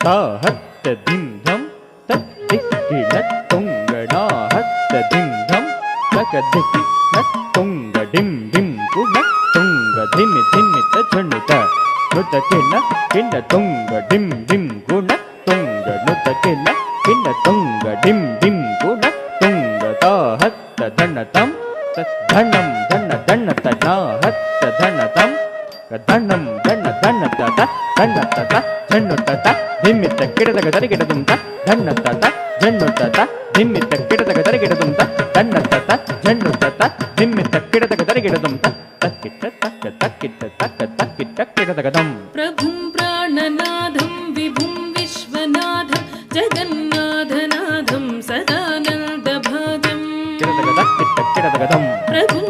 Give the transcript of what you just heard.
ತಾಹತ್ತ ಧಿಂ ಧಂ ತಕ್ ದಿಕ್ಕಿನ ತುಂಗಡ ಹತ್ತ ಧಿಂ ಧಂ ತಕ ದಿಕ್ಕಿನ ತುಂಗ ಡಿಂ ಡಿಂ ಕುಣ ತುಂಗ ಧಿಮಿ ಧಿಮಿತ ಝಣಿತ ನುತ ಕಿನ್ನ ಕಿನ್ನ ತುಂಗ ಡಿಂ ಡಿಂ ಗುಣ ತುಂಗ ನುತ ಕಿನ್ನ ಕಿನ್ನ ತುಂಗ ಡಿಂ ಡಿಂ ಗುಣ ತುಂಗ ತಾಹತ್ತ ಧನತಂ ಧನಂ ಧನ ಧನ ತನ ಹತ್ತ ಧನತಂ ಧನಂ ಧನ ಧನ ತತ ಧನ ತತ ಝಣ್ಣು ತತ ಧಿಮ್ಮಿತ ಕಿಡದಗ ದರಿಗಿಡ ದುಂತ ಧನ್ನ ತತ ಝಣ್ಣು ತತ ಧಿಮ್ಮಿತ ಕಿಡದಗ ದರಿಗಿಡ ದುಂತ ಧನ್ನ ತತ ಝಣ್ಣು ತತ ಧಿಮ್ಮಿತ ಕಿಡದಗ ದರಿಗಿಡ ದುಂತ ತಕ್ಕಿಟ್ಟ ತಕ್ಕ ತಕ್ಕಿಟ್ಟ ತಕ್ಕ ತಕ್ಕಿಟ್ಟ ಕಿಡದಗದಂ ಪ್ರಭುಂ ಪ್ರಾಣನಾಥಂ ವಿಭುಂ ವಿಶ್ವನಾಥಂ ಜಗನ್ನಾಥನಾಥಂ ಸದಾನಂದ ಭಾಗಂ ಕಿಡದಗ ತಕ್ಕಿಟ್ಟ ಕಿಡದಗದಂ ಪ್ರಭುಂ